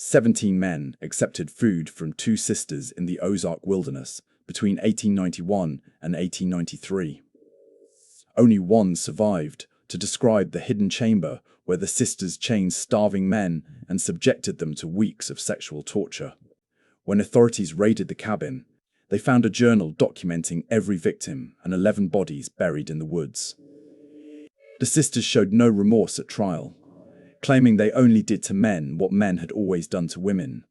17 men accepted food from two sisters in the Ozark wilderness between 1891 and 1893. Only one survived to describe the hidden chamber where the sisters chained starving men and subjected them to weeks of sexual torture. When authorities raided the cabin, they found a journal documenting every victim and 11 bodies buried in the woods. The sisters showed no remorse at trial, claiming they only did to men what men had always done to women.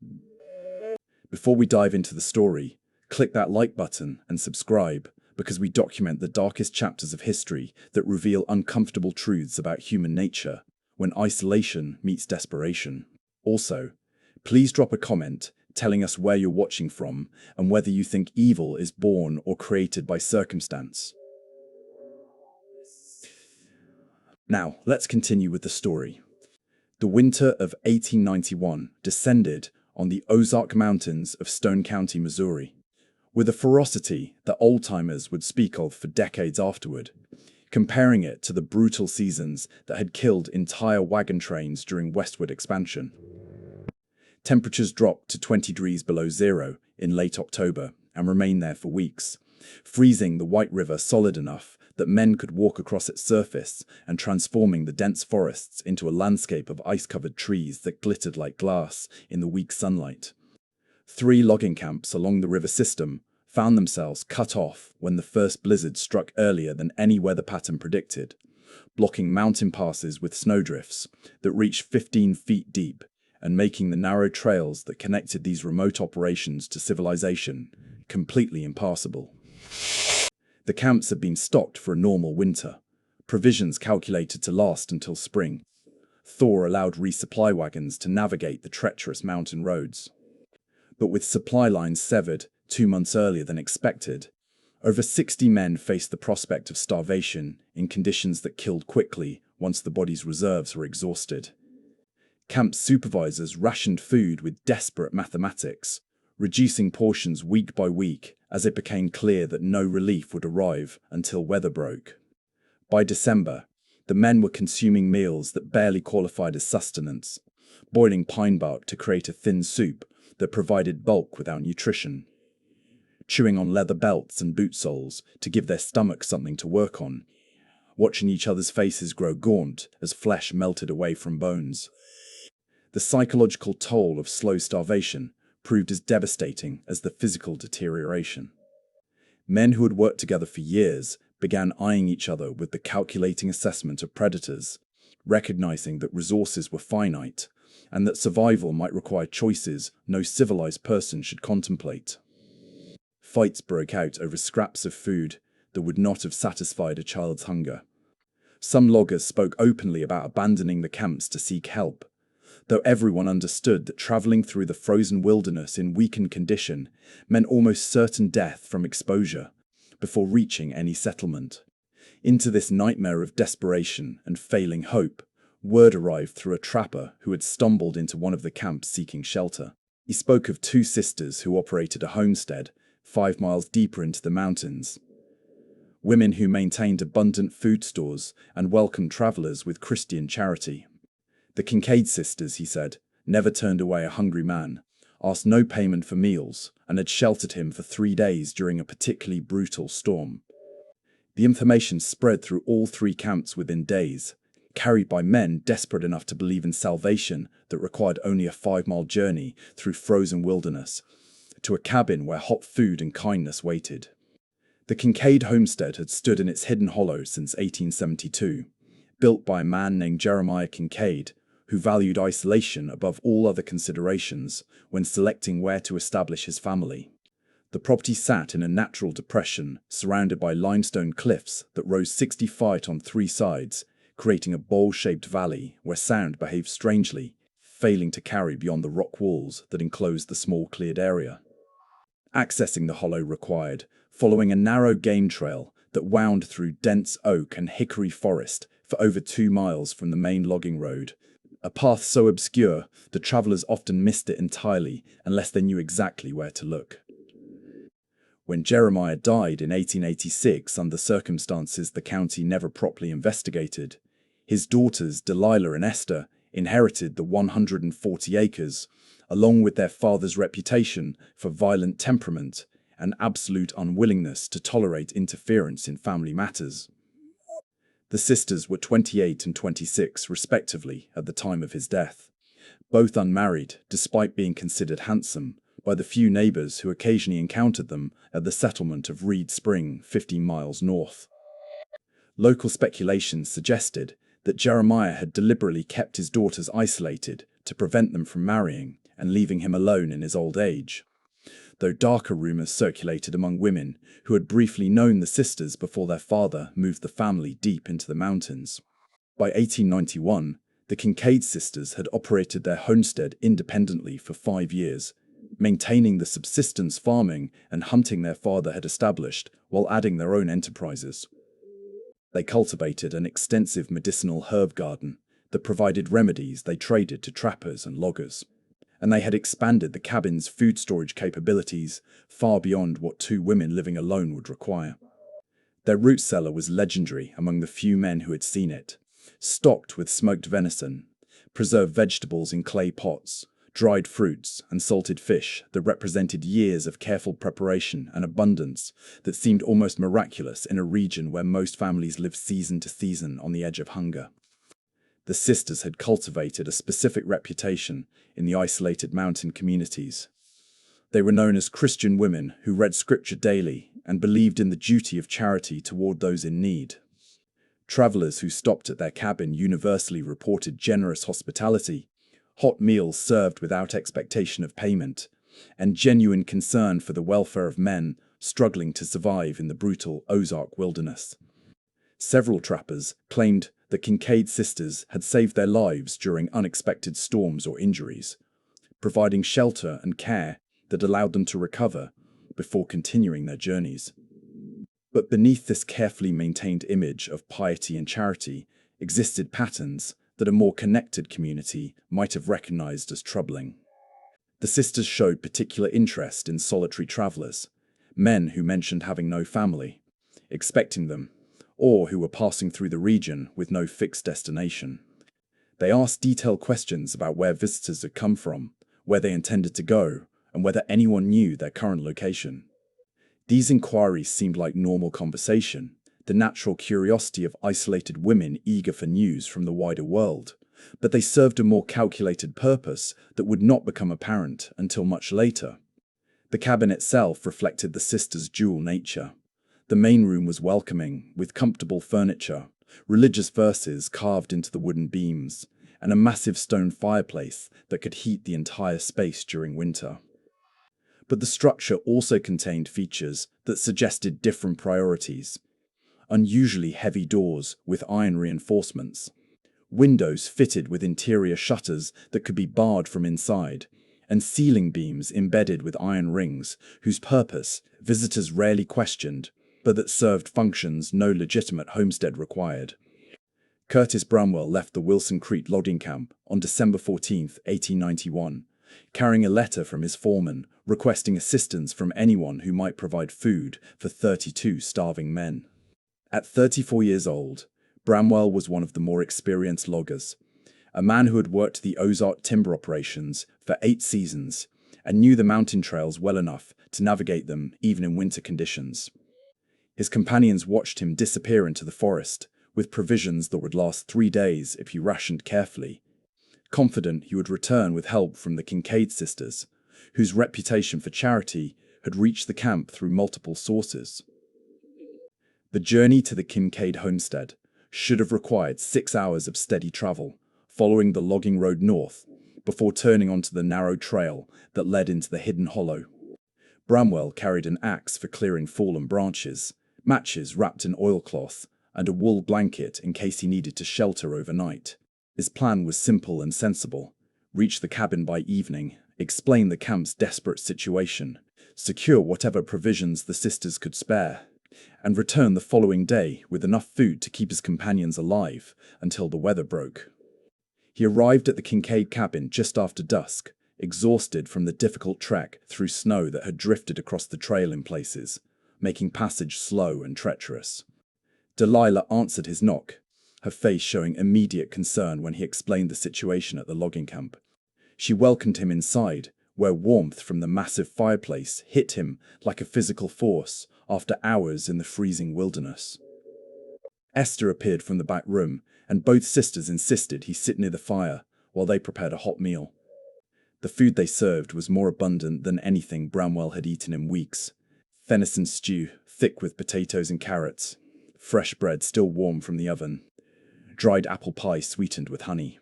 Before we dive into the story, click that like button and subscribe, because we document the darkest chapters of history that reveal uncomfortable truths about human nature when isolation meets desperation. Also, please drop a comment telling us where you're watching from and whether you think evil is born or created by circumstance. Now, let's continue with the story. The winter of 1891 descended on the Ozark Mountains of Stone County, Missouri, with a ferocity that old-timers would speak of for decades afterward, comparing it to the brutal seasons that had killed entire wagon trains during westward expansion. Temperatures dropped to 20 degrees below zero in late October and remained there for weeks, freezing the White River solid enough that men could walk across its surface and transforming the dense forests into a landscape of ice-covered trees that glittered like glass in the weak sunlight. 3 logging camps along the river system found themselves cut off when the first blizzard struck earlier than any weather pattern predicted, blocking mountain passes with snowdrifts that reached 15 feet deep and making the narrow trails that connected these remote operations to civilization completely impassable. The camps had been stocked for a normal winter, provisions calculated to last until spring. Thor allowed resupply wagons to navigate the treacherous mountain roads. But with supply lines severed 2 months earlier than expected, over 60 men faced the prospect of starvation in conditions that killed quickly once the body's reserves were exhausted. Camp supervisors rationed food with desperate mathematics, reducing portions week by week as it became clear that no relief would arrive until weather broke. By December, the men were consuming meals that barely qualified as sustenance, boiling pine bark to create a thin soup that provided bulk without nutrition, chewing on leather belts and boot soles to give their stomachs something to work on, watching each other's faces grow gaunt as flesh melted away from bones. The psychological toll of slow starvation proved as devastating as the physical deterioration. Men who had worked together for years began eyeing each other with the calculating assessment of predators, recognizing that resources were finite and that survival might require choices no civilized person should contemplate. Fights broke out over scraps of food that would not have satisfied a child's hunger. Some loggers spoke openly about abandoning the camps to seek help, though everyone understood that traveling through the frozen wilderness in weakened condition meant almost certain death from exposure before reaching any settlement. Into this nightmare of desperation and failing hope, word arrived through a trapper who had stumbled into one of the camps seeking shelter. He spoke of 2 sisters who operated a homestead 5 miles deeper into the mountains. Women who maintained abundant food stores and welcomed travelers with Christian charity. The Kincaid sisters, he said, never turned away a hungry man, asked no payment for meals, and had sheltered him for 3 days during a particularly brutal storm. The information spread through all 3 camps within days, carried by men desperate enough to believe in salvation that required only a 5-mile journey through frozen wilderness to a cabin where hot food and kindness waited. The Kincaid homestead had stood in its hidden hollow since 1872, built by a man named Jeremiah Kincaid, who valued isolation above all other considerations when selecting where to establish his family. The property sat in a natural depression surrounded by limestone cliffs that rose 60 feet on 3 sides, creating a bowl-shaped valley where sound behaved strangely, failing to carry beyond the rock walls that enclosed the small cleared area. Accessing the hollow required following a narrow game trail that wound through dense oak and hickory forest for over 2 miles from the main logging road, a path so obscure that travelers often missed it entirely unless they knew exactly where to look. When Jeremiah died in 1886 under circumstances the county never properly investigated, his daughters Delilah and Esther inherited the 140 acres along with their father's reputation for violent temperament and absolute unwillingness to tolerate interference in family matters. The sisters were 28 and 26, respectively, at the time of his death, both unmarried, despite being considered handsome by the few neighbors who occasionally encountered them at the settlement of Reed Spring, 15 miles north. Local speculation suggested that Jeremiah had deliberately kept his daughters isolated to prevent them from marrying and leaving him alone in his old age, though darker rumors circulated among women who had briefly known the sisters before their father moved the family deep into the mountains. By 1891, the Kincaid sisters had operated their homestead independently for 5 years, maintaining the subsistence farming and hunting their father had established while adding their own enterprises. They cultivated an extensive medicinal herb garden that provided remedies they traded to trappers and loggers, and they had expanded the cabin's food storage capabilities far beyond what 2 women living alone would require. Their root cellar was legendary among the few men who had seen it, stocked with smoked venison, preserved vegetables in clay pots, dried fruits, and salted fish that represented years of careful preparation and abundance that seemed almost miraculous in a region where most families lived season to season on the edge of hunger. The sisters had cultivated a specific reputation in the isolated mountain communities. They were known as Christian women who read scripture daily and believed in the duty of charity toward those in need. Travelers who stopped at their cabin universally reported generous hospitality, hot meals served without expectation of payment, and genuine concern for the welfare of men struggling to survive in the brutal Ozark wilderness. Several trappers claimed the Kincaid sisters had saved their lives during unexpected storms or injuries, providing shelter and care that allowed them to recover before continuing their journeys. But beneath this carefully maintained image of piety and charity existed patterns that a more connected community might have recognized as troubling. The sisters showed particular interest in solitary travelers, men who mentioned having no family, expecting them, or who were passing through the region with no fixed destination. They asked detailed questions about where visitors had come from, where they intended to go, and whether anyone knew their current location. These inquiries seemed like normal conversation, the natural curiosity of isolated women eager for news from the wider world, but they served a more calculated purpose that would not become apparent until much later. The cabin itself reflected the sisters' dual nature. The main room was welcoming, with comfortable furniture, religious verses carved into the wooden beams, and a massive stone fireplace that could heat the entire space during winter. But the structure also contained features that suggested different priorities. Unusually heavy doors with iron reinforcements, windows fitted with interior shutters that could be barred from inside, and ceiling beams embedded with iron rings whose purpose visitors rarely questioned, but that served functions no legitimate homestead required. Curtis Bramwell left the Wilson Creek logging camp on December 14, 1891, carrying a letter from his foreman requesting assistance from anyone who might provide food for 32 starving men. At 34 years old, Bramwell was one of the more experienced loggers, a man who had worked the Ozark timber operations for 8 seasons and knew the mountain trails well enough to navigate them even in winter conditions. His companions watched him disappear into the forest with provisions that would last 3 days if he rationed carefully, confident he would return with help from the Kincaid sisters, whose reputation for charity had reached the camp through multiple sources. The journey to the Kincaid homestead should have required 6 hours of steady travel, following the logging road north, before turning onto the narrow trail that led into the hidden hollow. Bramwell carried an axe for clearing fallen branches, matches wrapped in oilcloth, and a wool blanket in case he needed to shelter overnight. His plan was simple and sensible: reach the cabin by evening, explain the camp's desperate situation, secure whatever provisions the sisters could spare, and return the following day with enough food to keep his companions alive until the weather broke. He arrived at the Kincaid cabin just after dusk, exhausted from the difficult trek through snow that had drifted across the trail in places, making passage slow and treacherous. Delilah answered his knock, her face showing immediate concern when he explained the situation at the logging camp. She welcomed him inside, where warmth from the massive fireplace hit him like a physical force after hours in the freezing wilderness. Esther appeared from the back room, and both sisters insisted he sit near the fire while they prepared a hot meal. The food they served was more abundant than anything Bramwell had eaten in weeks. Venison stew, thick with potatoes and carrots, fresh bread still warm from the oven, dried apple pie sweetened with honey.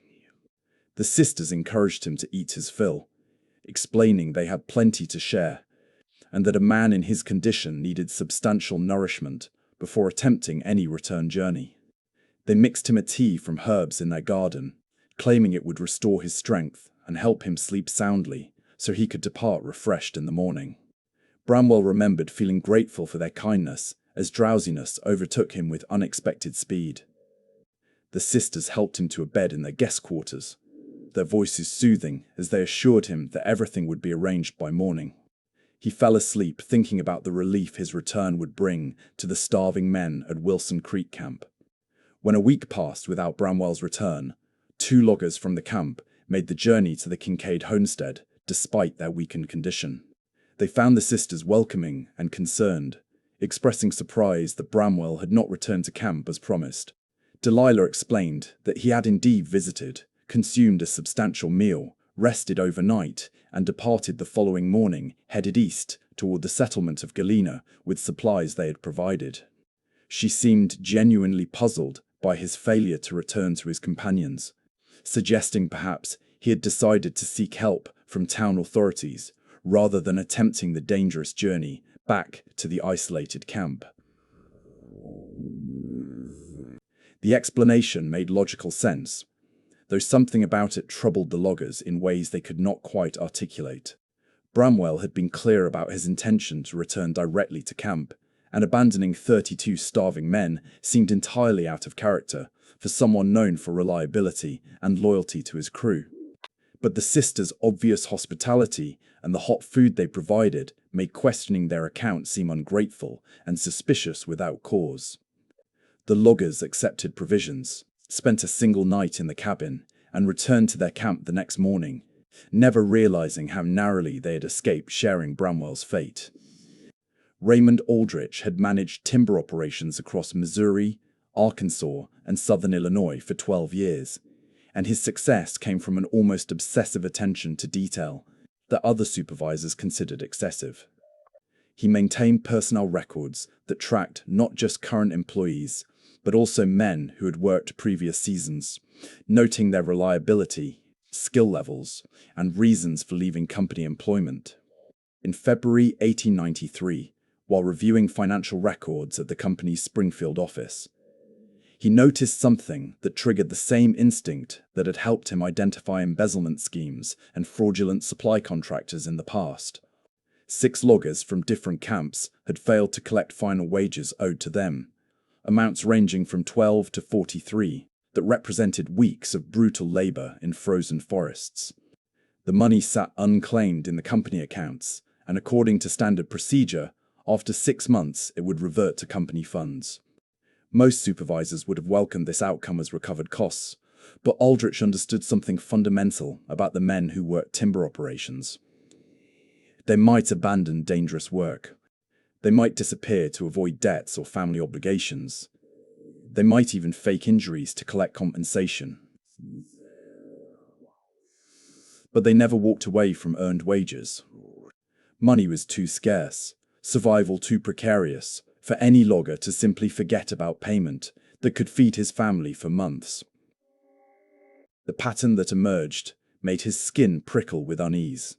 The sisters encouraged him to eat his fill, explaining they had plenty to share, and that a man in his condition needed substantial nourishment before attempting any return journey. They mixed him a tea from herbs in their garden, claiming it would restore his strength and help him sleep soundly so he could depart refreshed in the morning. Bramwell remembered feeling grateful for their kindness as drowsiness overtook him with unexpected speed. The sisters helped him to a bed in their guest quarters, their voices soothing as they assured him that everything would be arranged by morning. He fell asleep thinking about the relief his return would bring to the starving men at Wilson Creek Camp. When a week passed without Bramwell's return, 2 loggers from the camp made the journey to the Kincaid homestead despite their weakened condition. They found the sisters welcoming and concerned, expressing surprise that Bramwell had not returned to camp as promised. Delilah explained that he had indeed visited, consumed a substantial meal, rested overnight, and departed the following morning, headed east toward the settlement of Galena with supplies they had provided. She seemed genuinely puzzled by his failure to return to his companions, suggesting perhaps he had decided to seek help from town authorities rather than attempting the dangerous journey back to the isolated camp. The explanation made logical sense, though something about it troubled the loggers in ways they could not quite articulate. Bramwell had been clear about his intention to return directly to camp, and abandoning 32 starving men seemed entirely out of character for someone known for reliability and loyalty to his crew. But the sisters' obvious hospitality and the hot food they provided made questioning their account seem ungrateful and suspicious without cause. The loggers accepted provisions, spent a single night in the cabin, and returned to their camp the next morning, never realizing how narrowly they had escaped sharing Bramwell's fate. Raymond Aldrich had managed timber operations across Missouri, Arkansas, and southern Illinois for 12 years, and his success came from an almost obsessive attention to detail that other supervisors considered excessive. He maintained personnel records that tracked not just current employees, but also men who had worked previous seasons, noting their reliability, skill levels, and reasons for leaving company employment. In February 1893, while reviewing financial records at the company's Springfield office, he noticed something that triggered the same instinct that had helped him identify embezzlement schemes and fraudulent supply contractors in the past. 6 loggers from different camps had failed to collect final wages owed to them, amounts ranging from 12 to 43, that represented weeks of brutal labor in frozen forests. The money sat unclaimed in the company accounts, and according to standard procedure, after 6 months it would revert to company funds. Most supervisors would have welcomed this outcome as recovered costs, but Aldrich understood something fundamental about the men who worked timber operations. They might abandon dangerous work. They might disappear to avoid debts or family obligations. They might even fake injuries to collect compensation. But they never walked away from earned wages. Money was too scarce, survival too precarious, for any logger to simply forget about payment that could feed his family for months. The pattern that emerged made his skin prickle with unease.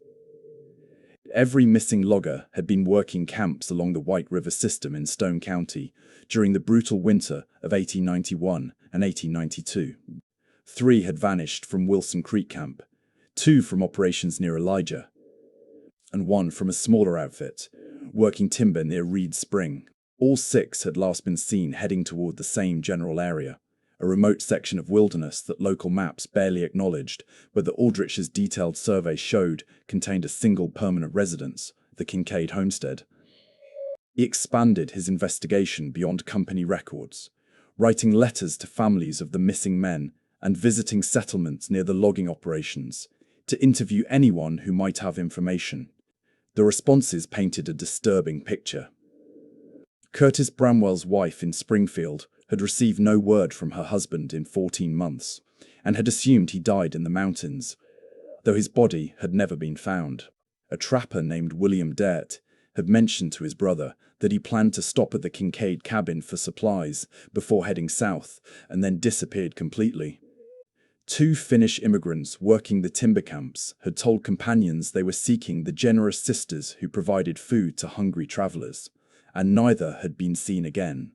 Every missing logger had been working camps along the White River system in Stone County during the brutal winter of 1891 and 1892. 3 had vanished from Wilson Creek Camp, 2 from operations near Elijah, and 1 from a smaller outfit, working timber near Reed Spring. All 6 had last been seen heading toward the same general area, a remote section of wilderness that local maps barely acknowledged, but that Aldrich's detailed survey showed contained a single permanent residence, the Kincaid homestead. He expanded his investigation beyond company records, writing letters to families of the missing men and visiting settlements near the logging operations, to interview anyone who might have information. The responses painted a disturbing picture. Curtis Bramwell's wife in Springfield had received no word from her husband in 14 months and had assumed he died in the mountains, though his body had never been found. A trapper named William Dert had mentioned to his brother that he planned to stop at the Kincaid cabin for supplies before heading south and then disappeared completely. Two Finnish immigrants working the timber camps had told companions they were seeking the generous sisters who provided food to hungry travelers, and neither had been seen again.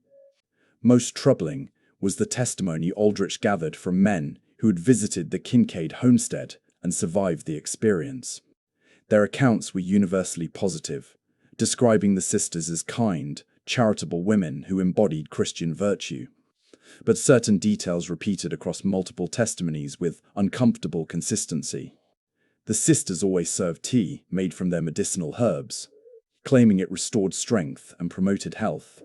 Most troubling was the testimony Aldrich gathered from men who had visited the Kincaid homestead and survived the experience. Their accounts were universally positive, describing the sisters as kind, charitable women who embodied Christian virtue. But certain details repeated across multiple testimonies with uncomfortable consistency. The sisters always served tea made from their medicinal herbs, claiming it restored strength and promoted health.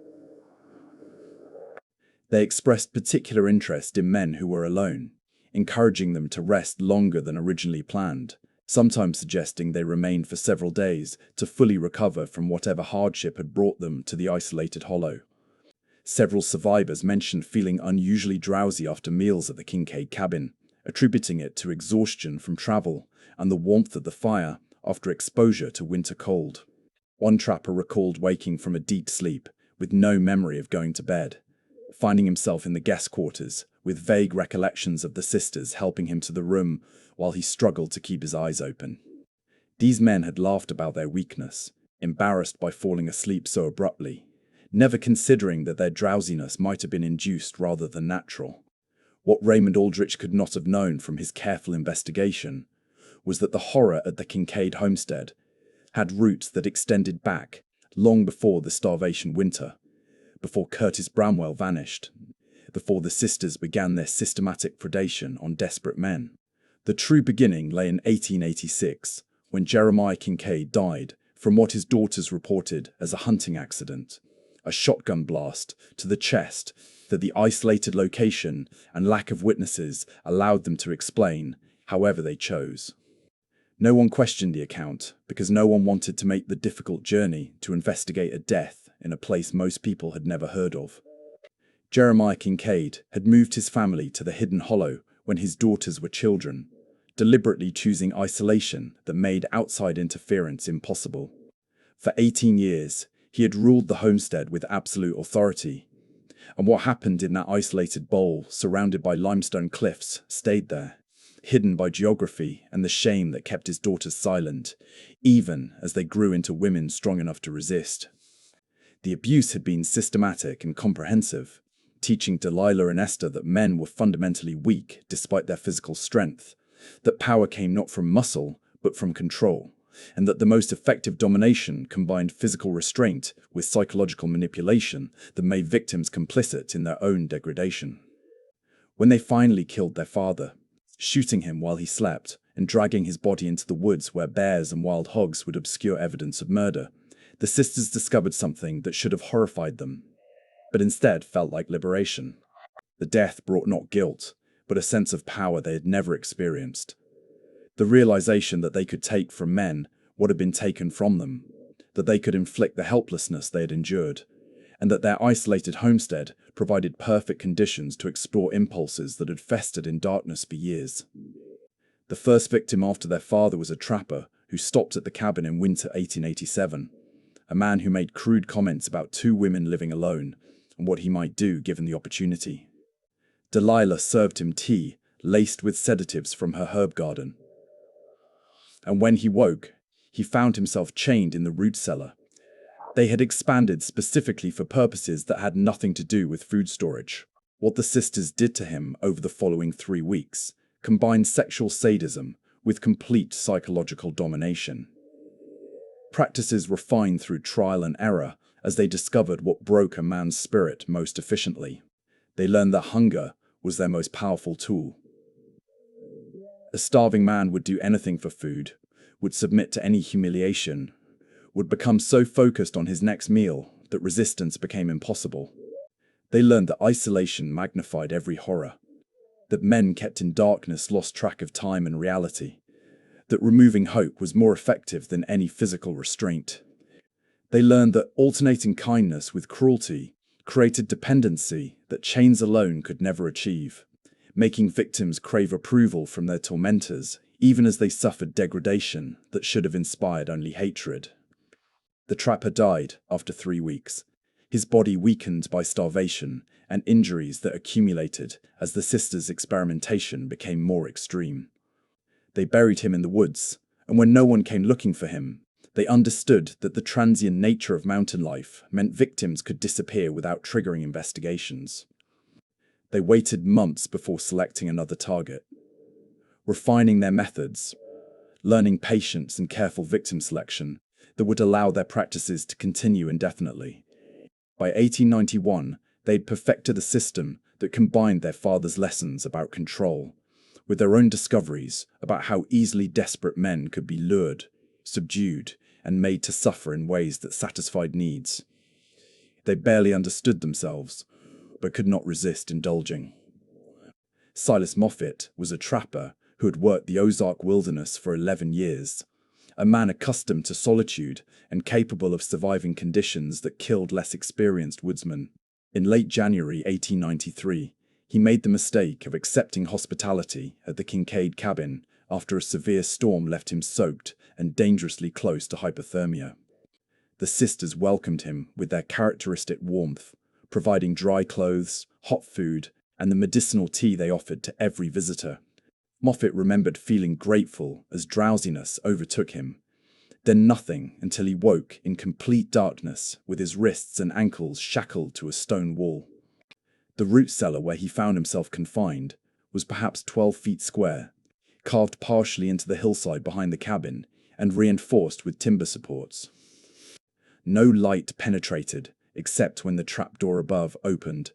They expressed particular interest in men who were alone, encouraging them to rest longer than originally planned, sometimes suggesting they remained for several days to fully recover from whatever hardship had brought them to the isolated hollow. Several survivors mentioned feeling unusually drowsy after meals at the Kincaid cabin, attributing it to exhaustion from travel and the warmth of the fire after exposure to winter cold. One trapper recalled waking from a deep sleep with no memory of going to bed, finding himself in the guest quarters with vague recollections of the sisters helping him to the room while he struggled to keep his eyes open. These men had laughed about their weakness, embarrassed by falling asleep so abruptly, never considering that their drowsiness might have been induced rather than natural. What Raymond Aldrich could not have known from his careful investigation was that the horror at the Kincaid homestead had roots that extended back long before the starvation winter, before Curtis Bramwell vanished, before the sisters began their systematic predation on desperate men. The true beginning lay in 1886, when Jeremiah Kincaid died from what his daughters reported as a hunting accident, a shotgun blast to the chest that the isolated location and lack of witnesses allowed them to explain however they chose. No one questioned the account because no one wanted to make the difficult journey to investigate a death in a place most people had never heard of. Jeremiah Kincaid had moved his family to the Hidden Hollow when his daughters were children, deliberately choosing isolation that made outside interference impossible. For 18 years, he had ruled the homestead with absolute authority, and what happened in that isolated bowl surrounded by limestone cliffs stayed there, hidden by geography and the shame that kept his daughters silent, even as they grew into women strong enough to resist. The abuse had been systematic and comprehensive, teaching Delilah and Esther that men were fundamentally weak despite their physical strength, that power came not from muscle but from control, and that the most effective domination combined physical restraint with psychological manipulation that made victims complicit in their own degradation. When they finally killed their father, shooting him while he slept and dragging his body into the woods where bears and wild hogs would obscure evidence of murder, the sisters discovered something that should have horrified them, but instead felt like liberation. The death brought not guilt, but a sense of power they had never experienced. The realization that they could take from men what had been taken from them, that they could inflict the helplessness they had endured, and that their isolated homestead provided perfect conditions to explore impulses that had festered in darkness for years. The first victim after their father was a trapper who stopped at the cabin in winter 1887, a man who made crude comments about two women living alone and what he might do given the opportunity. Delilah served him tea laced with sedatives from her herb garden. And when he woke, he found himself chained in the root cellar. They had expanded specifically for purposes that had nothing to do with food storage. What the sisters did to him over the following 3 weeks combined sexual sadism with complete psychological domination. Practices refined through trial and error as they discovered what broke a man's spirit most efficiently. They learned that hunger was their most powerful tool. A starving man would do anything for food, would submit to any humiliation, would become so focused on his next meal that resistance became impossible. They learned that isolation magnified every horror, that men kept in darkness lost track of time and reality, that removing hope was more effective than any physical restraint. They learned that alternating kindness with cruelty created dependency that chains alone could never achieve, making victims crave approval from their tormentors, even as they suffered degradation that should have inspired only hatred. The trapper died after 3 weeks, his body weakened by starvation and injuries that accumulated as the sisters' experimentation became more extreme. They buried him in the woods, and when no one came looking for him, they understood that the transient nature of mountain life meant victims could disappear without triggering investigations. They waited months before selecting another target, refining their methods, learning patience and careful victim selection that would allow their practices to continue indefinitely. By 1891, they'd perfected a system that combined their father's lessons about control with their own discoveries about how easily desperate men could be lured, subdued, and made to suffer in ways that satisfied needs. They barely understood themselves, but could not resist indulging. Silas Moffat was a trapper who had worked the Ozark wilderness for 11 years, a man accustomed to solitude and capable of surviving conditions that killed less experienced woodsmen. In late January 1893, he made the mistake of accepting hospitality at the Kincaid cabin after a severe storm left him soaked and dangerously close to hypothermia. The sisters welcomed him with their characteristic warmth, providing dry clothes, hot food, and the medicinal tea they offered to every visitor. Moffat remembered feeling grateful as drowsiness overtook him, then nothing until he woke in complete darkness with his wrists and ankles shackled to a stone wall. The root cellar where he found himself confined was perhaps 12 feet square, carved partially into the hillside behind the cabin and reinforced with timber supports. No light penetrated except when the trapdoor above opened,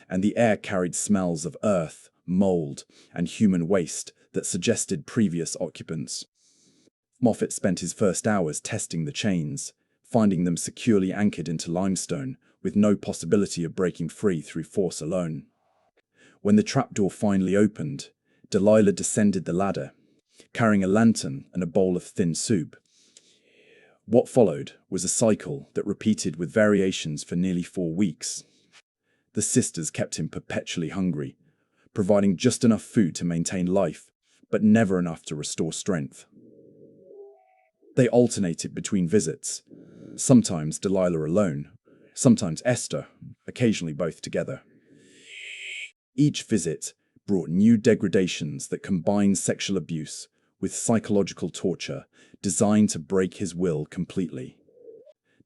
and the air carried smells of earth, mold, and human waste that suggested previous occupants. Moffat spent his first hours testing the chains, finding them securely anchored into limestone with no possibility of breaking free through force alone. When the trapdoor finally opened, Delilah descended the ladder, carrying a lantern and a bowl of thin soup. What followed was a cycle that repeated with variations for nearly 4 weeks. The sisters kept him perpetually hungry, providing just enough food to maintain life, but never enough to restore strength. They alternated between visits, sometimes Delilah alone, sometimes Esther, occasionally both together. Each visit brought new degradations that combined sexual abuse with psychological torture designed to break his will completely.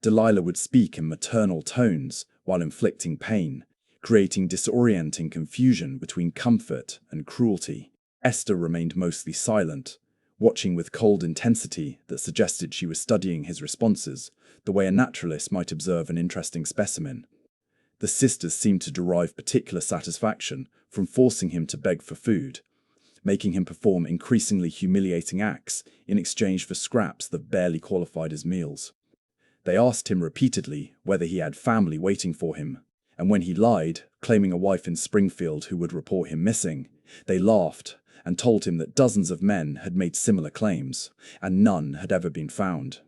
Delilah would speak in maternal tones while inflicting pain, creating disorienting confusion between comfort and cruelty. Esther remained mostly silent, watching with cold intensity that suggested she was studying his responses, the way a naturalist might observe an interesting specimen. The sisters seemed to derive particular satisfaction from forcing him to beg for food, making him perform increasingly humiliating acts in exchange for scraps that barely qualified as meals. They asked him repeatedly whether he had family waiting for him, and when he lied, claiming a wife in Springfield who would report him missing, they laughed and told him that dozens of men had made similar claims, and none had ever been found.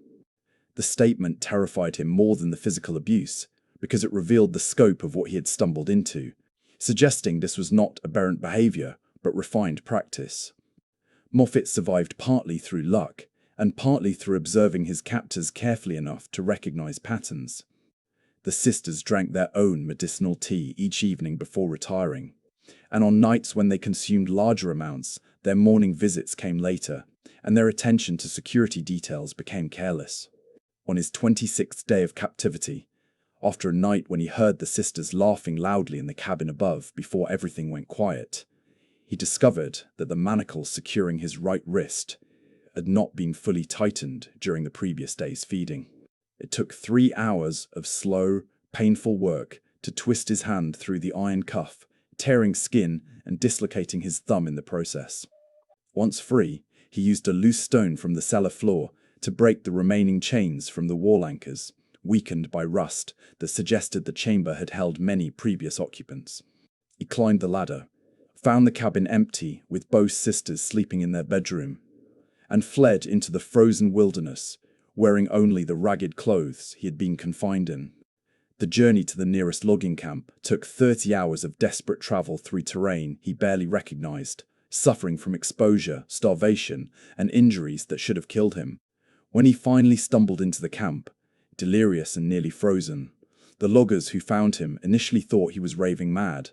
The statement terrified him more than the physical abuse, because it revealed the scope of what he had stumbled into, suggesting this was not aberrant behavior, but refined practice. Moffat survived partly through luck, and partly through observing his captors carefully enough to recognize patterns. The sisters drank their own medicinal tea each evening before retiring, and on nights when they consumed larger amounts, their morning visits came later, and their attention to security details became careless. On his 26th day of captivity, after a night when he heard the sisters laughing loudly in the cabin above before everything went quiet, he discovered that the manacles securing his right wrist had not been fully tightened during the previous day's feeding. It took 3 hours of slow, painful work to twist his hand through the iron cuff, tearing skin and dislocating his thumb in the process. Once free, he used a loose stone from the cellar floor to break the remaining chains from the wall anchors, weakened by rust that suggested the chamber had held many previous occupants. He climbed the ladder, found the cabin empty with both sisters sleeping in their bedroom, and fled into the frozen wilderness, wearing only the ragged clothes he had been confined in. The journey to the nearest logging camp took 30 hours of desperate travel through terrain he barely recognized, suffering from exposure, starvation, and injuries that should have killed him. When he finally stumbled into the camp, delirious and nearly frozen, the loggers who found him initially thought he was raving mad,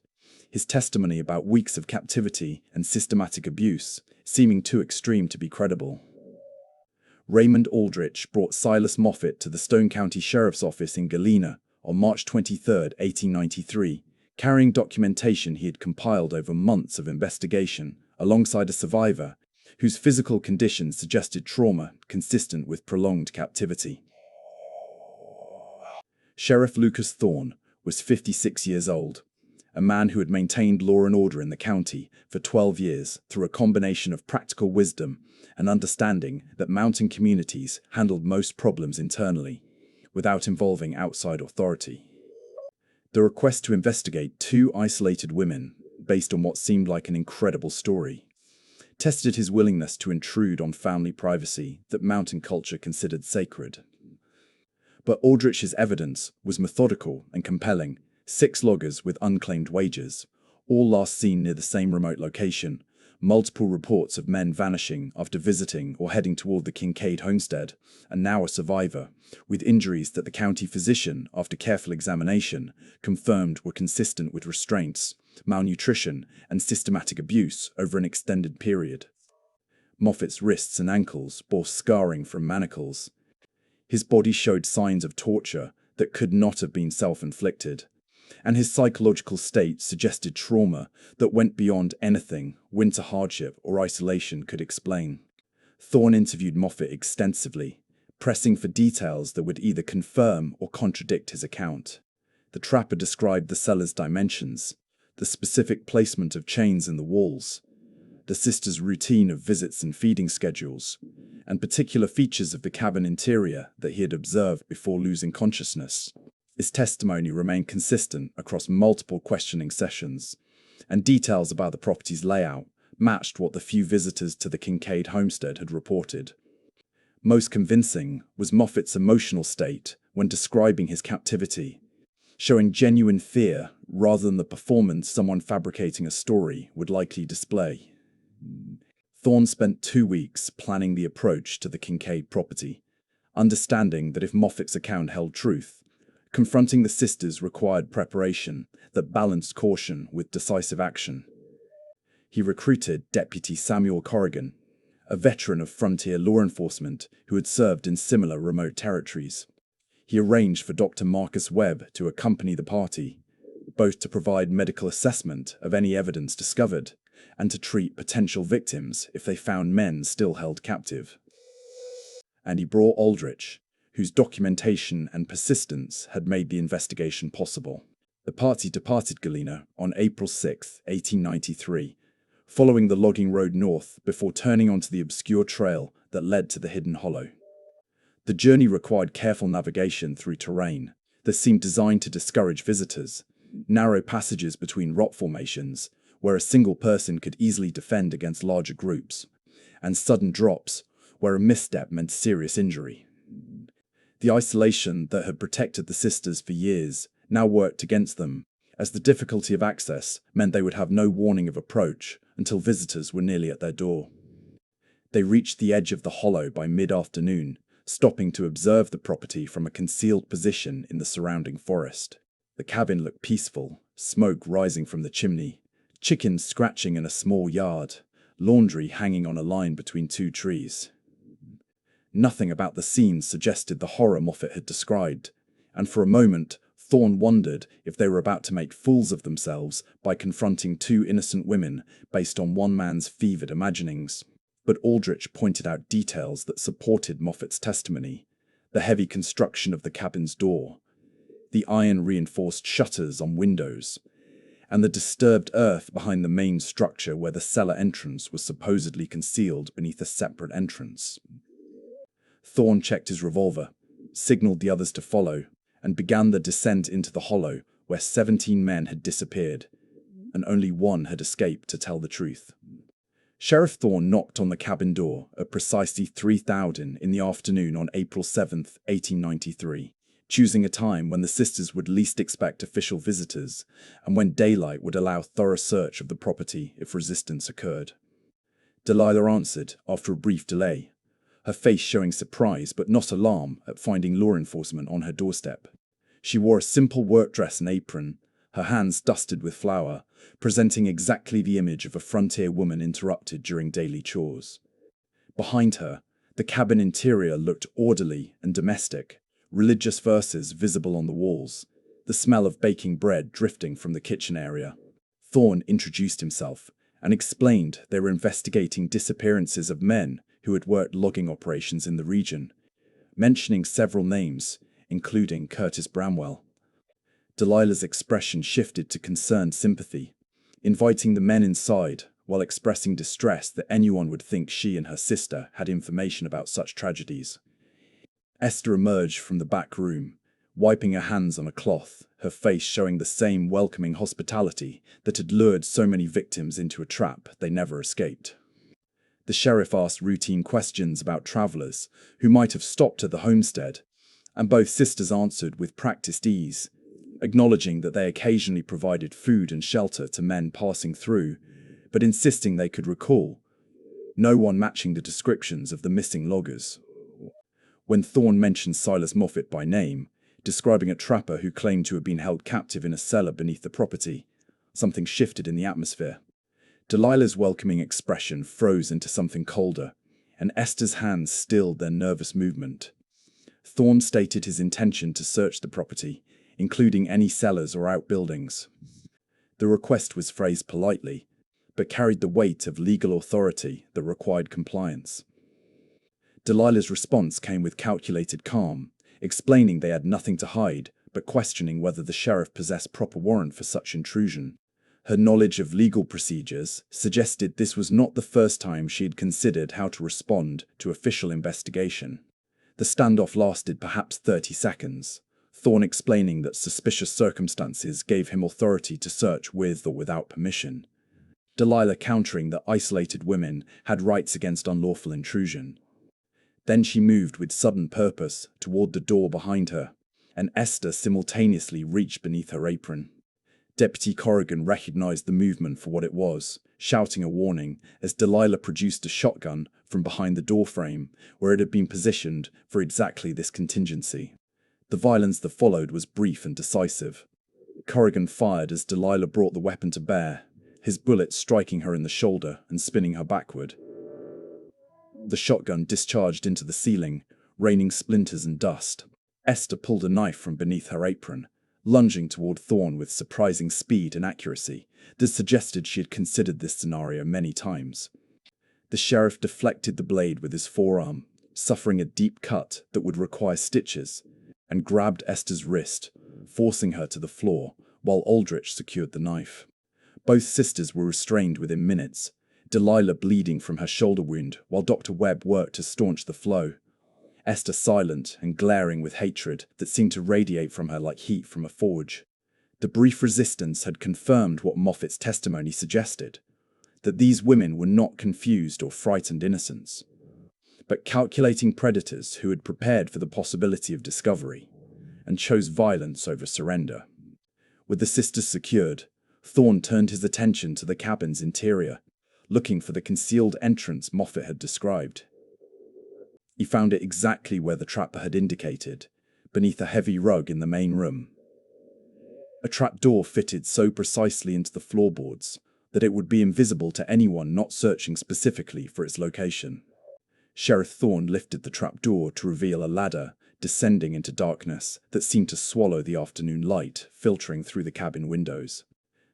his testimony about weeks of captivity and systematic abuse seeming too extreme to be credible. Raymond Aldrich brought Silas Moffat to the Stone County Sheriff's Office in Galena on March 23, 1893, carrying documentation he had compiled over months of investigation, alongside a survivor whose physical condition suggested trauma consistent with prolonged captivity. Sheriff Lucas Thorne was 56 years old, a man who had maintained law and order in the county for 12 years through a combination of practical wisdom and understanding that mountain communities handled most problems internally, without involving outside authority. The request to investigate two isolated women, based on what seemed like an incredible story, tested his willingness to intrude on family privacy that mountain culture considered sacred. But Aldrich's evidence was methodical and compelling. 6 loggers with unclaimed wages, all last seen near the same remote location, multiple reports of men vanishing after visiting or heading toward the Kincaid homestead, and now a survivor, with injuries that the county physician, after careful examination, confirmed were consistent with restraints, malnutrition, and systematic abuse over an extended period. Moffat's wrists and ankles bore scarring from manacles. His body showed signs of torture that could not have been self-inflicted, and his psychological state suggested trauma that went beyond anything winter hardship or isolation could explain. Thorne interviewed Moffat extensively, pressing for details that would either confirm or contradict his account. The trapper described the cellar's dimensions, the specific placement of chains in the walls, the sisters' routine of visits and feeding schedules, and particular features of the cabin interior that he had observed before losing consciousness. His testimony remained consistent across multiple questioning sessions, and details about the property's layout matched what the few visitors to the Kincaid homestead had reported. Most convincing was Moffat's emotional state when describing his captivity, showing genuine fear rather than the performance someone fabricating a story would likely display. Thorne spent 2 weeks planning the approach to the Kincaid property, understanding that if Moffat's account held truth, confronting the sisters required preparation that balanced caution with decisive action. He recruited Deputy Samuel Corrigan, a veteran of frontier law enforcement who had served in similar remote territories. He arranged for Dr. Marcus Webb to accompany the party, both to provide medical assessment of any evidence discovered and to treat potential victims if they found men still held captive. And he brought Aldrich, whose documentation and persistence had made the investigation possible. The party departed Galena on April 6, 1893, following the logging road north before turning onto the obscure trail that led to the hidden hollow. The journey required careful navigation through terrain that seemed designed to discourage visitors, narrow passages between rock formations where a single person could easily defend against larger groups, and sudden drops where a misstep meant serious injury. The isolation that had protected the sisters for years now worked against them, as the difficulty of access meant they would have no warning of approach until visitors were nearly at their door. They reached the edge of the hollow by mid-afternoon, stopping to observe the property from a concealed position in the surrounding forest. The cabin looked peaceful, smoke rising from the chimney, chickens scratching in a small yard, laundry hanging on a line between 2 trees. Nothing about the scene suggested the horror Moffat had described, and for a moment Thorne wondered if they were about to make fools of themselves by confronting 2 innocent women based on one man's fevered imaginings. But Aldrich pointed out details that supported Moffat's testimony: the heavy construction of the cabin's door, the iron-reinforced shutters on windows, and the disturbed earth behind the main structure where the cellar entrance was supposedly concealed beneath a separate entrance. Thorne checked his revolver, signaled the others to follow, and began the descent into the hollow where 17 men had disappeared, and only one had escaped to tell the truth. Sheriff Thorne knocked on the cabin door at precisely 3:00 in the afternoon on April 7th, 1893, choosing a time when the sisters would least expect official visitors and when daylight would allow thorough search of the property if resistance occurred. Delilah answered after a brief delay, her face showing surprise but not alarm at finding law enforcement on her doorstep. She wore a simple work dress and apron, her hands dusted with flour, presenting exactly the image of a frontier woman interrupted during daily chores. Behind her, the cabin interior looked orderly and domestic, religious verses visible on the walls, the smell of baking bread drifting from the kitchen area. Thorne introduced himself and explained they were investigating disappearances of men who had worked logging operations in the region, mentioning several names, including Curtis Bramwell. Delilah's expression shifted to concerned sympathy, inviting the men inside while expressing distress that anyone would think she and her sister had information about such tragedies. Esther emerged from the back room, wiping her hands on a cloth, her face showing the same welcoming hospitality that had lured so many victims into a trap they never escaped. The sheriff asked routine questions about travelers who might have stopped at the homestead, and both sisters answered with practiced ease, acknowledging that they occasionally provided food and shelter to men passing through, but insisting they could recall no one matching the descriptions of the missing loggers. When Thorne mentioned Silas Moffat by name, describing a trapper who claimed to have been held captive in a cellar beneath the property, something shifted in the atmosphere. Delilah's welcoming expression froze into something colder, and Esther's hands stilled their nervous movement. Thorne stated his intention to search the property, including any cellars or outbuildings. The request was phrased politely, but carried the weight of legal authority that required compliance. Delilah's response came with calculated calm, explaining they had nothing to hide, but questioning whether the sheriff possessed proper warrant for such intrusion. Her knowledge of legal procedures suggested this was not the first time she had considered how to respond to official investigation. The standoff lasted perhaps 30 seconds, Thorne explaining that suspicious circumstances gave him authority to search with or without permission. Delilah countering that isolated women had rights against unlawful intrusion. Then she moved with sudden purpose toward the door behind her, and Esther simultaneously reached beneath her apron. Deputy Corrigan recognized the movement for what it was, shouting a warning as Delilah produced a shotgun from behind the doorframe, where it had been positioned for exactly this contingency. The violence that followed was brief and decisive. Corrigan fired as Delilah brought the weapon to bear, his bullet striking her in the shoulder and spinning her backward. The shotgun discharged into the ceiling, raining splinters and dust. Esther pulled a knife from beneath her apron, lunging toward Thorne with surprising speed and accuracy that suggested she had considered this scenario many times. The sheriff deflected the blade with his forearm, suffering a deep cut that would require stitches, and grabbed Esther's wrist, forcing her to the floor while Aldrich secured the knife. Both sisters were restrained within minutes, Delilah bleeding from her shoulder wound while Dr. Webb worked to staunch the flow. Esther silent and glaring with hatred that seemed to radiate from her like heat from a forge. The brief resistance had confirmed what Moffat's testimony suggested, that these women were not confused or frightened innocents, but calculating predators who had prepared for the possibility of discovery, and chose violence over surrender. With the sisters secured, Thorne turned his attention to the cabin's interior, looking for the concealed entrance Moffat had described. He found it exactly where the trapper had indicated, beneath a heavy rug in the main room. A trapdoor fitted so precisely into the floorboards that it would be invisible to anyone not searching specifically for its location. Sheriff Thorne lifted the trapdoor to reveal a ladder descending into darkness that seemed to swallow the afternoon light filtering through the cabin windows.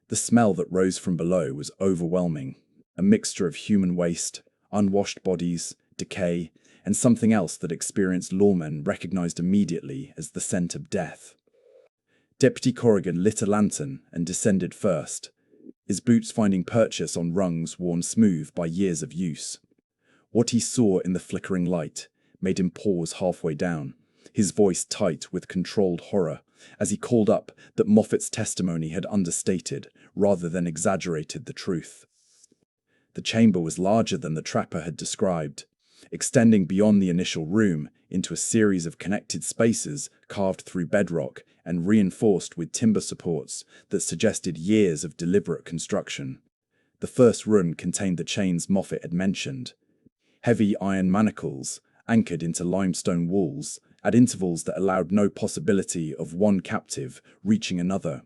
The smell that rose from below was overwhelming, a mixture of human waste, unwashed bodies, decay, and something else that experienced lawmen recognized immediately as the scent of death. Deputy Corrigan lit a lantern and descended first, his boots finding purchase on rungs worn smooth by years of use. What he saw in the flickering light made him pause halfway down, his voice tight with controlled horror, as he called up that Moffat's testimony had understated rather than exaggerated the truth. The chamber was larger than the trapper had described, extending beyond the initial room into a series of connected spaces carved through bedrock and reinforced with timber supports that suggested years of deliberate construction. The first room contained the chains Moffat had mentioned, heavy iron manacles anchored into limestone walls at intervals that allowed no possibility of one captive reaching another.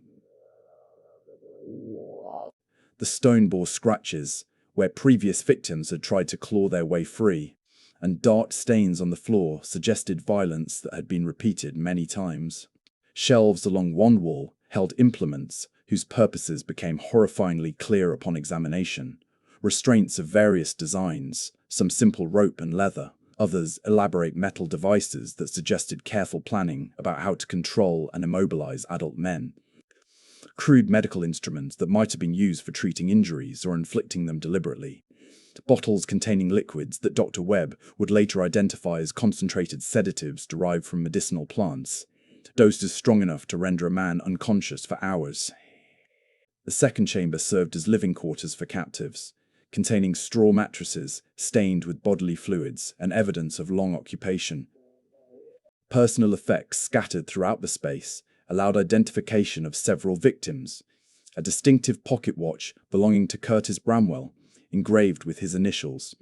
The stone bore scratches where previous victims had tried to claw their way free, and dark stains on the floor suggested violence that had been repeated many times. Shelves along one wall held implements whose purposes became horrifyingly clear upon examination. Restraints of various designs, some simple rope and leather, others elaborate metal devices that suggested careful planning about how to control and immobilize adult men. Crude medical instruments that might have been used for treating injuries or inflicting them deliberately. Bottles containing liquids that Dr. Webb would later identify as concentrated sedatives derived from medicinal plants, doses strong enough to render a man unconscious for hours. The second chamber served as living quarters for captives, containing straw mattresses stained with bodily fluids and evidence of long occupation. Personal effects scattered throughout the space allowed identification of several victims. A distinctive pocket watch belonging to Curtis Bramwell, engraved with his initials.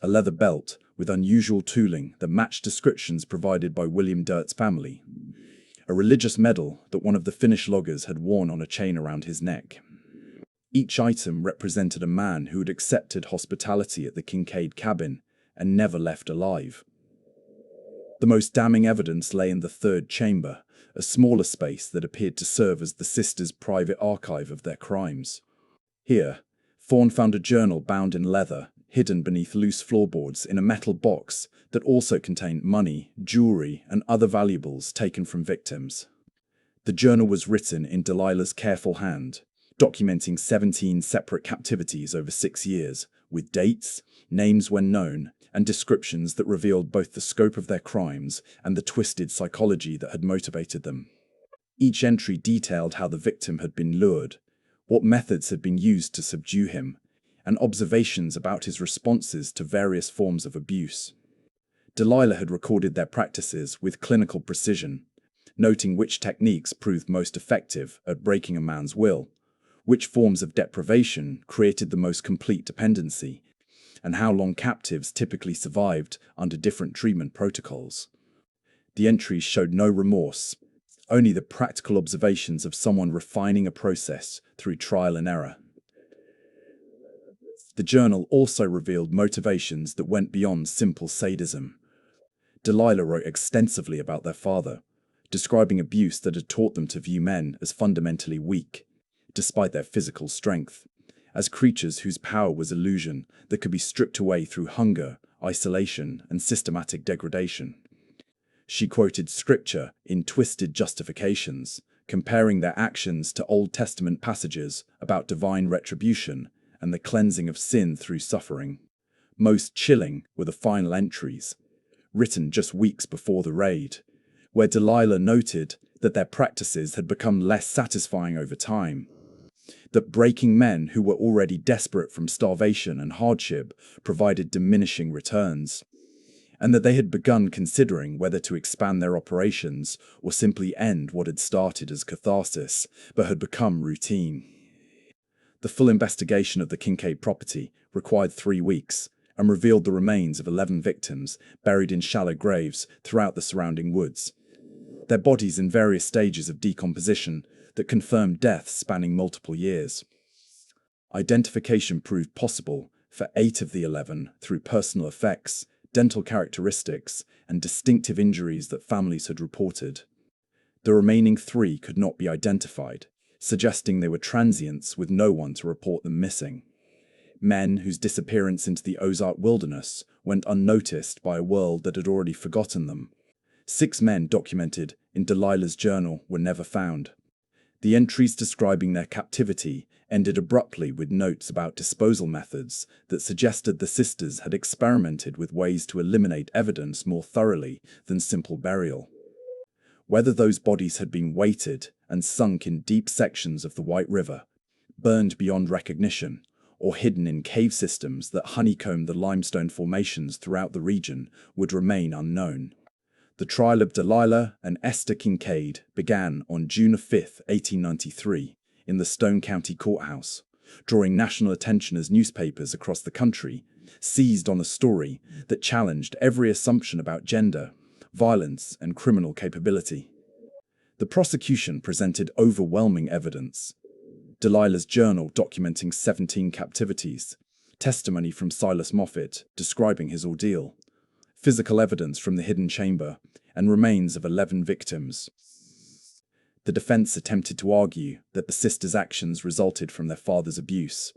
A leather belt with unusual tooling that matched descriptions provided by William Dirt's family. A religious medal that one of the Finnish loggers had worn on a chain around his neck. Each item represented a man who had accepted hospitality at the Kincaid cabin and never left alive. The most damning evidence lay in the third chamber, a smaller space that appeared to serve as the sisters' private archive of their crimes. Here, Thorne found a journal bound in leather, hidden beneath loose floorboards in a metal box that also contained money, jewelry, and other valuables taken from victims. The journal was written in Delilah's careful hand, documenting 17 separate captivities over 6 years, with dates, names when known, and descriptions that revealed both the scope of their crimes and the twisted psychology that had motivated them. Each entry detailed how the victim had been lured, what methods had been used to subdue him, and observations about his responses to various forms of abuse. Delilah had recorded their practices with clinical precision, noting which techniques proved most effective at breaking a man's will, which forms of deprivation created the most complete dependency, and how long captives typically survived under different treatment protocols. The entries showed no remorse, only the practical observations of someone refining a process through trial and error. The journal also revealed motivations that went beyond simple sadism. Delilah wrote extensively about their father, describing abuse that had taught them to view men as fundamentally weak, despite their physical strength, as creatures whose power was illusion that could be stripped away through hunger, isolation, and systematic degradation. She quoted scripture in twisted justifications, comparing their actions to Old Testament passages about divine retribution and the cleansing of sin through suffering. Most chilling were the final entries, written just weeks before the raid, where Delilah noted that their practices had become less satisfying over time, that breaking men who were already desperate from starvation and hardship provided diminishing returns, and that they had begun considering whether to expand their operations or simply end what had started as catharsis but had become routine. The full investigation of the Kincaid property required 3 weeks and revealed the remains of 11 victims buried in shallow graves throughout the surrounding woods, their bodies in various stages of decomposition that confirmed deaths spanning multiple years. Identification proved possible for 8 of the 11 through personal effects, dental characteristics, and distinctive injuries that families had reported. The remaining 3 could not be identified, suggesting they were transients with no one to report them missing. Men whose disappearance into the Ozark wilderness went unnoticed by a world that had already forgotten them. 6 men documented in Delilah's journal were never found. The entries describing their captivity ended abruptly with notes about disposal methods that suggested the sisters had experimented with ways to eliminate evidence more thoroughly than simple burial. Whether those bodies had been weighted and sunk in deep sections of the White River, burned beyond recognition, or hidden in cave systems that honeycomb the limestone formations throughout the region, would remain unknown. The trial of Delilah and Esther Kincaid began on June 5, 1893, in the Stone County Courthouse, drawing national attention as newspapers across the country seized on a story that challenged every assumption about gender, violence, and criminal capability. The prosecution presented overwhelming evidence. Delilah's journal documenting 17 captivities, testimony from Silas Moffat describing his ordeal, physical evidence from the hidden chamber, and remains of 11 victims. The defense attempted to argue that the sisters' actions resulted from their father's abuse,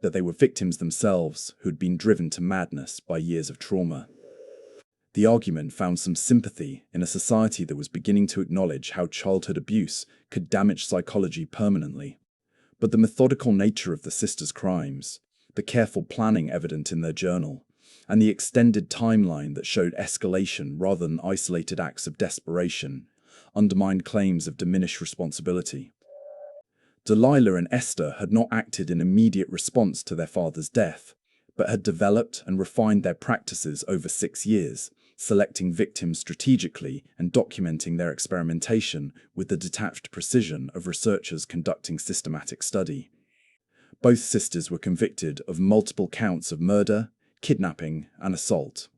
that they were victims themselves who had been driven to madness by years of trauma. The argument found some sympathy in a society that was beginning to acknowledge how childhood abuse could damage psychology permanently. But the methodical nature of the sisters' crimes, the careful planning evident in their journal, and the extended timeline that showed escalation rather than isolated acts of desperation, undermined claims of diminished responsibility. Delilah and Esther had not acted in immediate response to their father's death, but had developed and refined their practices over 6 years, selecting victims strategically and documenting their experimentation with the detached precision of researchers conducting systematic study. Both sisters were convicted of multiple counts of murder, kidnapping, and assault.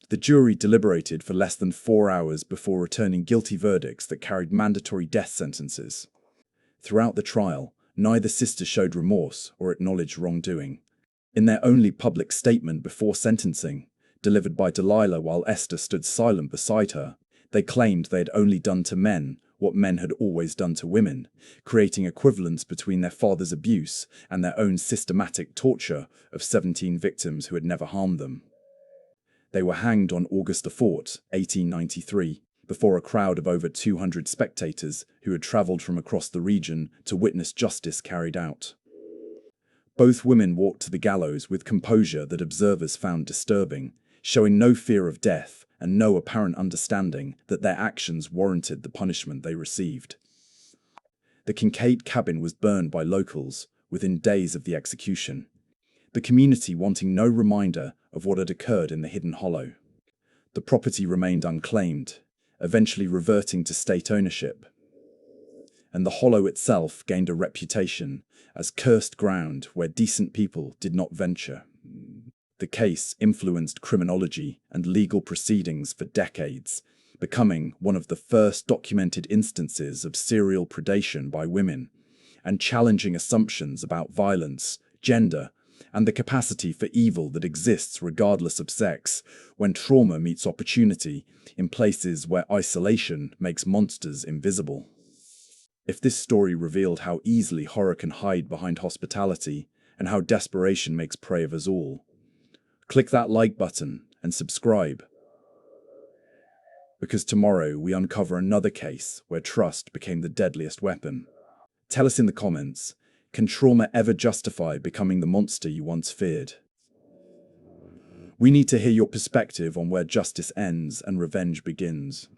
The jury deliberated for less than 4 hours before returning guilty verdicts that carried mandatory death sentences. Throughout the trial, neither sister showed remorse or acknowledged wrongdoing. In their only public statement before sentencing, delivered by Delilah while Esther stood silent beside her, they claimed they had only done to men what men had always done to women, creating equivalence between their father's abuse and their own systematic torture of 17 victims who had never harmed them. They were hanged on August 4, 1893, before a crowd of over 200 spectators who had travelled from across the region to witness justice carried out. Both women walked to the gallows with composure that observers found disturbing, showing no fear of death and no apparent understanding that their actions warranted the punishment they received. The Kincaid cabin was burned by locals within days of the execution, the community wanting no reminder of what had occurred in the hidden hollow. The property remained unclaimed, eventually reverting to state ownership, and the hollow itself gained a reputation as cursed ground where decent people did not venture. The case influenced criminology and legal proceedings for decades, becoming one of the first documented instances of serial predation by women, and challenging assumptions about violence, gender, and the capacity for evil that exists regardless of sex when trauma meets opportunity in places where isolation makes monsters invisible. If this story revealed how easily horror can hide behind hospitality and how desperation makes prey of us all, click that like button and subscribe, because tomorrow we uncover another case where trust became the deadliest weapon. Tell us in the comments, can trauma ever justify becoming the monster you once feared? We need to hear your perspective on where justice ends and revenge begins.